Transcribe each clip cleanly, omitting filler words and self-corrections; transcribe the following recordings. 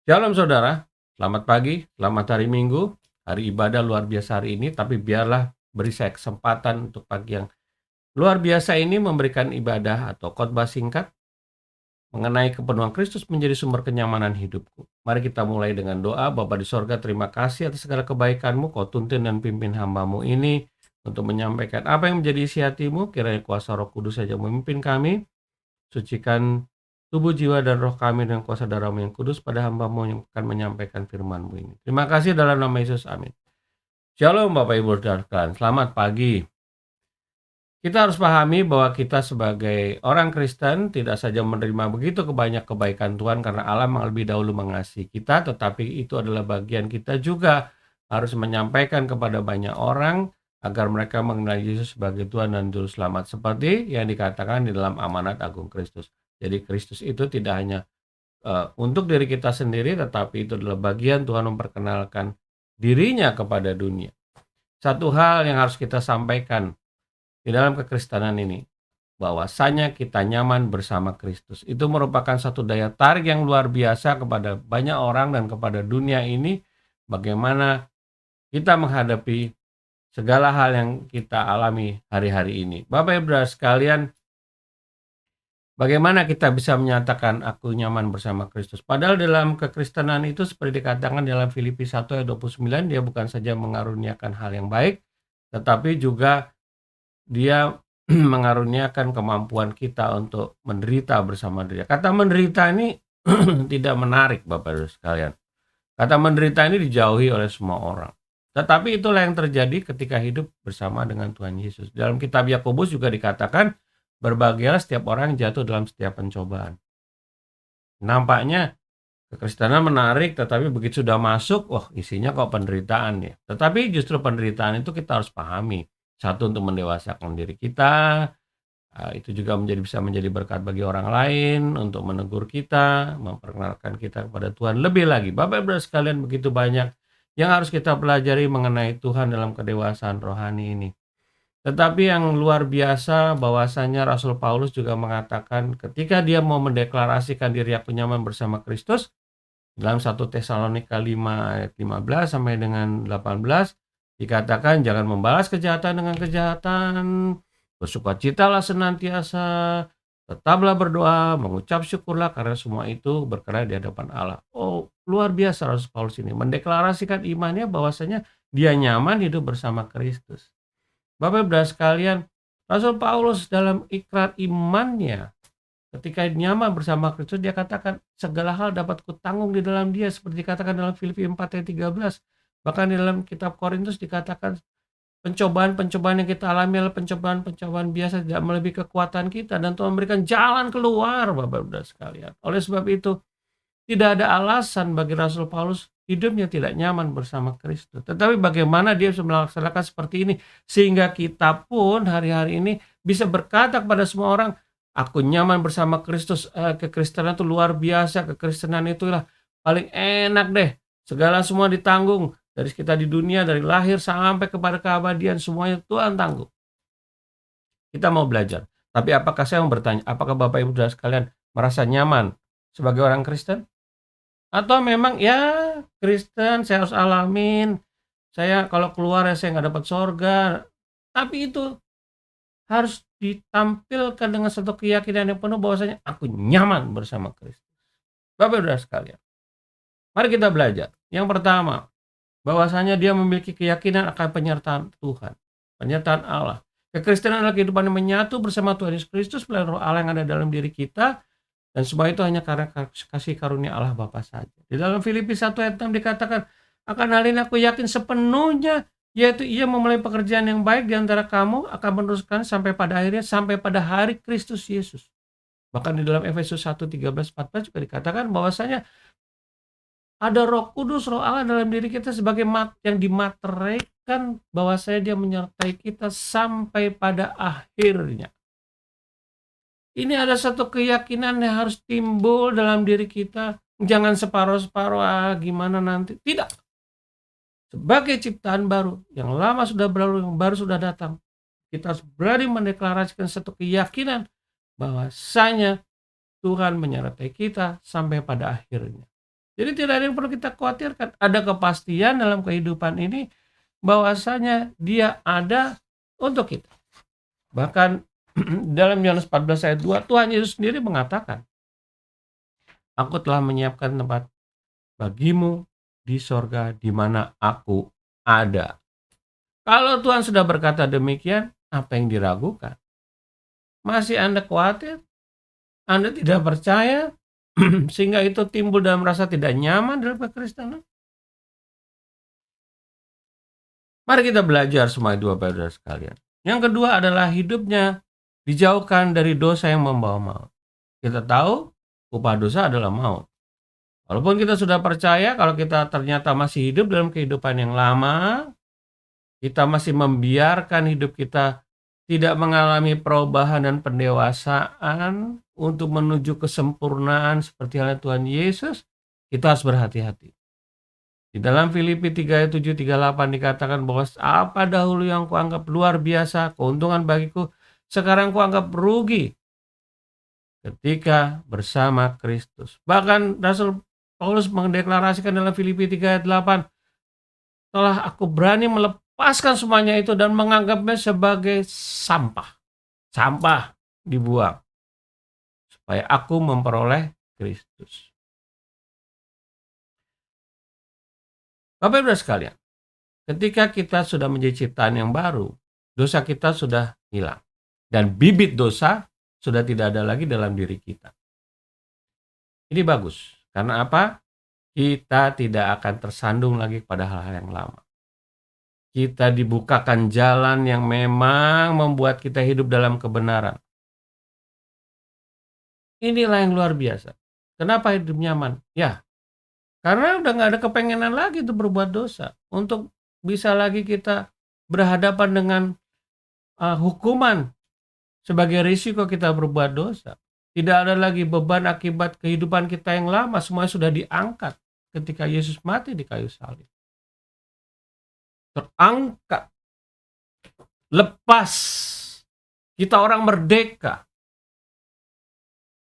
Shalom saudara, selamat pagi, selamat hari Minggu, hari ibadah luar biasa hari ini, tapi biarlah beri saya kesempatan untuk pagi yang luar biasa ini memberikan ibadah atau khotbah singkat mengenai kepenuhan Kristus menjadi sumber kenyamanan hidupku. Mari kita mulai dengan doa. Bapa di sorga, terima kasih atas segala kebaikan-Mu. Kau tuntun dan pimpin hamba-Mu ini untuk menyampaikan apa yang menjadi isi hati-Mu. Kiranya kuasa Roh Kudus saja memimpin kami. Sucikan tubuh, jiwa, dan roh kami dengan kuasa darah-Mu yang kudus pada hamba-Mu yang akan menyampaikan firman-Mu ini. Terima kasih dalam nama Yesus, amin. Shalom Bapak Ibu Saudara, selamat pagi. Kita harus pahami bahwa kita sebagai orang Kristen tidak saja menerima begitu banyak kebaikan Tuhan karena Allah lebih dahulu mengasihi kita, tetapi itu adalah bagian kita juga harus menyampaikan kepada banyak orang agar mereka mengenal Yesus sebagai Tuhan dan Juru Selamat seperti yang dikatakan di dalam amanat agung Kristus. Jadi Kristus itu tidak hanya untuk diri kita sendiri, tetapi itu adalah bagian Tuhan memperkenalkan dirinya kepada dunia. Satu hal yang harus kita sampaikan di dalam kekristenan ini, bahwasanya kita nyaman bersama Kristus. Itu merupakan satu daya tarik yang luar biasa kepada banyak orang dan kepada dunia ini, bagaimana kita menghadapi segala hal yang kita alami hari-hari ini. Bapak Ibu sekalian, bagaimana kita bisa menyatakan aku nyaman bersama Kristus? Padahal dalam kekristenan itu seperti dikatakan dalam Filipi 1 ayat 29, dia bukan saja mengaruniakan hal yang baik, tetapi juga dia mengaruniakan kemampuan kita untuk menderita bersama dia. Kata menderita ini tidak menarik Bapak Ibu sekalian. Kata menderita ini dijauhi oleh semua orang. Tetapi itulah yang terjadi ketika hidup bersama dengan Tuhan Yesus. Dalam kitab Yakobus juga dikatakan, berbahagialah setiap orang yang jatuh dalam setiap pencobaan. Nampaknya kekristenan menarik, tetapi begitu sudah masuk, wah isinya kok penderitaan ya. Tetapi justru penderitaan itu kita harus pahami. Satu, untuk mendewasakan diri kita, itu juga bisa menjadi berkat bagi orang lain, untuk menegur kita, memperkenalkan kita kepada Tuhan lebih lagi. Bapak Ibu sekalian, begitu banyak yang harus kita pelajari mengenai Tuhan dalam kedewasaan rohani ini. Tetapi yang luar biasa bahwasanya Rasul Paulus juga mengatakan ketika dia mau mendeklarasikan diri aku nyaman bersama Kristus, dalam 1 Tesalonika 5 ayat 15 sampai dengan 18 dikatakan, jangan membalas kejahatan dengan kejahatan, bersukacitalah senantiasa, tetaplah berdoa, mengucap syukurlah karena semua itu berkenan di hadapan Allah. Oh, luar biasa Rasul Paulus ini mendeklarasikan imannya bahwasanya dia nyaman hidup bersama Kristus. Bapak Ibu sekalian, Rasul Paulus dalam ikrar imannya ketika nyaman bersama Kristus, dia katakan segala hal dapat kutanggung di dalam dia, seperti dikatakan dalam Filipi 4 ayat 13. Bahkan di dalam kitab Korintus dikatakan pencobaan-pencobaan yang kita alami adalah pencobaan-pencobaan biasa, tidak melebihi kekuatan kita, dan Tuhan memberikan jalan keluar Bapak-Bapak sekalian. Oleh sebab itu tidak ada alasan bagi Rasul Paulus hidupnya tidak nyaman bersama Kristus. Tetapi bagaimana dia bisa melaksanakan seperti ini sehingga kita pun hari-hari ini bisa berkata kepada semua orang, aku nyaman bersama Kristus. Kekristenan itu luar biasa. Kekristenan itulah paling enak deh. Segala semua ditanggung. Dari kita di dunia, dari lahir sampai kepada keabadian, semuanya Tuhan tanggung. Kita mau belajar. Tapi apakah saya mau bertanya, apakah Bapak Ibu saudara sekalian merasa nyaman sebagai orang Kristen? Atau memang ya Kristen saya harus alamin, saya kalau keluar ya saya nggak dapat sorga. Tapi itu harus ditampilkan dengan satu keyakinan yang penuh bahwasanya aku nyaman bersama Kristus. Bapak Saudara sekalian, mari kita belajar. Yang pertama, bahwasanya dia memiliki keyakinan akan penyertaan Tuhan, penyertaan Allah. Kekristenan adalah kehidupan yang menyatu bersama Tuhan Yesus Kristus melalui Roh Allah yang ada dalam diri kita, dan semua itu hanya karena kasih karunia Allah Bapa saja. Di dalam Filipi 1 ayat 6 dikatakan, akan hal ini aku yakin sepenuhnya, yaitu ia memulai pekerjaan yang baik di antara kamu akan meneruskan sampai pada akhirnya, sampai pada hari Kristus Yesus. Bahkan di dalam Efesus 1, 13-14 juga dikatakan bahwasanya ada Roh Kudus, Roh Allah dalam diri kita sebagai yang dimateraikan, bahwasanya dia menyertai kita sampai pada akhirnya. Ini ada satu keyakinan yang harus timbul dalam diri kita. Jangan separuh-separuh, gimana nanti. Tidak. Sebagai ciptaan baru, yang lama sudah berlalu, yang baru sudah datang, kita harus berani mendeklarasikan satu keyakinan bahwasanya Tuhan menyertai kita sampai pada akhirnya. Jadi tidak ada yang perlu kita khawatirkan. Ada kepastian dalam kehidupan ini bahwasanya Dia ada untuk kita. Bahkan dalam Yohanes 14 ayat 2, Tuhan Yesus sendiri mengatakan, "Aku telah menyiapkan tempat bagimu di sorga di mana aku ada." Kalau Tuhan sudah berkata demikian, apa yang diragukan? Masih Anda khawatir? Anda tidak percaya? Sehingga itu timbul dalam rasa tidak nyaman dalam kekristenan? Mari kita belajar semua itu Bapak Saudara sekalian. Yang kedua adalah hidupnya dijauhkan dari dosa yang membawa maut. Kita tahu upah dosa adalah maut. Walaupun kita sudah percaya, kalau kita ternyata masih hidup dalam kehidupan yang lama, kita masih membiarkan hidup kita tidak mengalami perubahan dan pendewasaan untuk menuju kesempurnaan seperti halnya Tuhan Yesus, kita harus berhati-hati. Di dalam Filipi 3 ayat 7, 38 dikatakan bahwa apa dahulu yang kuanggap luar biasa, keuntungan bagiku, sekarang kuanggap rugi ketika bersama Kristus. Bahkan Rasul Paulus mendeklarasikan dalam Filipi 3 ayat 8, telah aku berani melepaskan semuanya itu dan menganggapnya sebagai sampah. Sampah dibuang supaya aku memperoleh Kristus. Bapak Ibu sekalian, ketika kita sudah menjadi ciptaan yang baru, dosa kita sudah hilang. Dan bibit dosa sudah tidak ada lagi dalam diri kita. Ini bagus. Karena apa? Kita tidak akan tersandung lagi pada hal-hal yang lama. Kita dibukakan jalan yang memang membuat kita hidup dalam kebenaran. Inilah yang luar biasa. Kenapa hidup nyaman? Ya, karena udah nggak ada kepengenan lagi untuk berbuat dosa. Untuk bisa lagi kita berhadapan dengan hukuman sebagai risiko kita berbuat dosa. Tidak ada lagi beban akibat kehidupan kita yang lama. Semuanya sudah diangkat ketika Yesus mati di kayu salib. Terangkat. Lepas. Kita orang merdeka.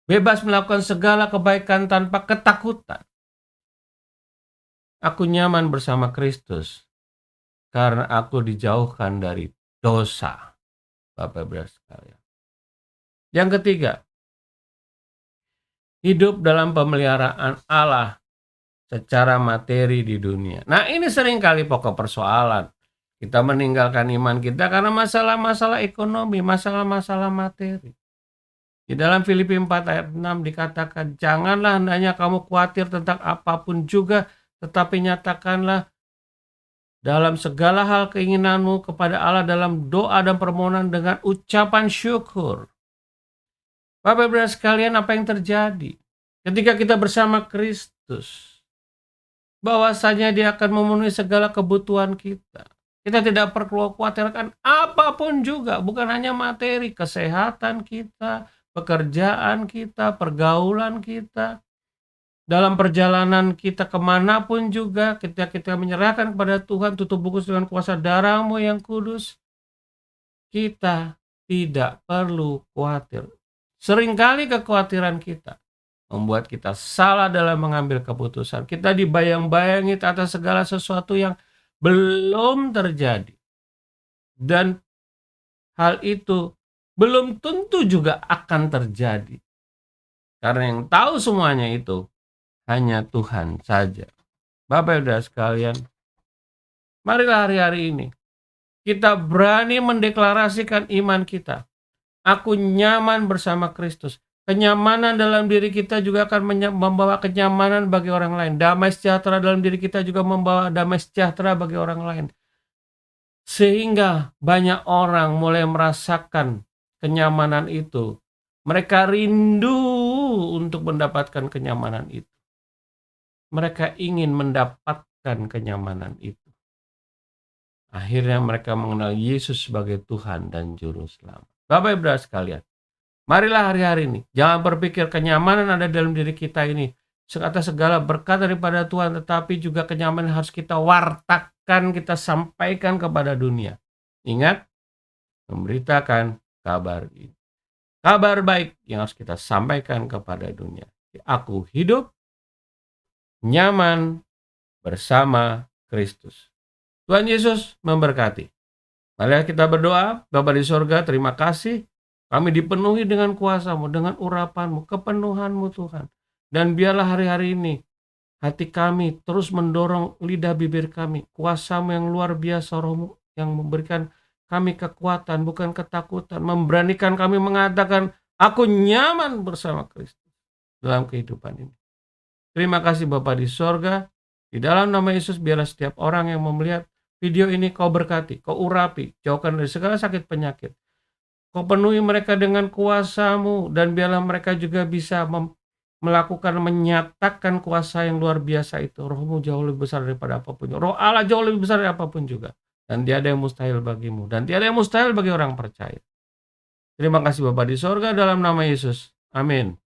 Bebas melakukan segala kebaikan tanpa ketakutan. Aku nyaman bersama Kristus karena aku dijauhkan dari dosa. Bapak Ibu sekalian. Yang ketiga, hidup dalam pemeliharaan Allah secara materi di dunia. Nah, ini seringkali pokok persoalan. Kita meninggalkan iman kita karena masalah-masalah ekonomi, masalah-masalah materi. Di dalam Filipi 4 ayat 6 dikatakan, janganlah hendaknya kamu khawatir tentang apapun juga, tetapi nyatakanlah dalam segala hal keinginanmu kepada Allah dalam doa dan permohonan dengan ucapan syukur. Bapak Ibu sekalian, apa yang terjadi ketika kita bersama Kristus? Bahwasanya Dia akan memenuhi segala kebutuhan kita. Kita tidak perlu khawatirkan apapun juga, bukan hanya materi, kesehatan kita, pekerjaan kita, pergaulan kita. Dalam perjalanan kita kemanapun juga, ketika kita menyerahkan kepada Tuhan, tutup bungkus dengan kuasa darah-Mu yang kudus, kita tidak perlu khawatir. Seringkali kekhawatiran kita membuat kita salah dalam mengambil keputusan. Kita dibayang-bayangi atas segala sesuatu yang belum terjadi. Dan hal itu belum tentu juga akan terjadi. Karena yang tahu semuanya itu hanya Tuhan saja. Bapak Ibu sekalian, marilah hari-hari ini kita berani mendeklarasikan iman kita. Aku nyaman bersama Kristus. Kenyamanan dalam diri kita juga akan membawa kenyamanan bagi orang lain. Damai sejahtera dalam diri kita juga membawa damai sejahtera bagi orang lain. Sehingga banyak orang mulai merasakan kenyamanan itu. Mereka rindu untuk mendapatkan kenyamanan itu. Mereka ingin mendapatkan kenyamanan itu. Akhirnya mereka mengenal Yesus sebagai Tuhan dan Juru Selamat. Bapak Ibu sekalian, marilah hari-hari ini, jangan berpikir kenyamanan ada dalam diri kita ini atas segala berkat daripada Tuhan, tetapi juga kenyamanan harus kita wartakan, kita sampaikan kepada dunia. Ingat, memberitakan kabar ini. Kabar baik yang harus kita sampaikan kepada dunia. Aku hidup nyaman bersama Kristus. Tuhan Yesus memberkati. Mari kita berdoa. Bapa di sorga, terima kasih. Kami dipenuhi dengan kuasa-Mu, dengan urapan-Mu, kepenuhan-Mu Tuhan. Dan biarlah hari-hari ini hati kami terus mendorong lidah bibir kami. Kuasa-Mu yang luar biasa, Roh-Mu yang memberikan kami kekuatan, bukan ketakutan. Memberanikan kami mengatakan, aku nyaman bersama Kristus dalam kehidupan ini. Terima kasih Bapa di sorga. Di dalam nama Yesus, biarlah setiap orang yang melihat video ini Kau berkati, Kau urapi, jauhkan dari segala sakit penyakit. Kau penuhi mereka dengan kuasa-Mu, dan biarlah mereka juga bisa melakukan, menyatakan kuasa yang luar biasa itu. Roh-Mu jauh lebih besar daripada apapun. Roh Allah jauh lebih besar dari apapun juga. Dan tiada yang mustahil bagimu. Dan tiada yang mustahil bagi orang percaya. Terima kasih Bapa di sorga dalam nama Yesus. Amin.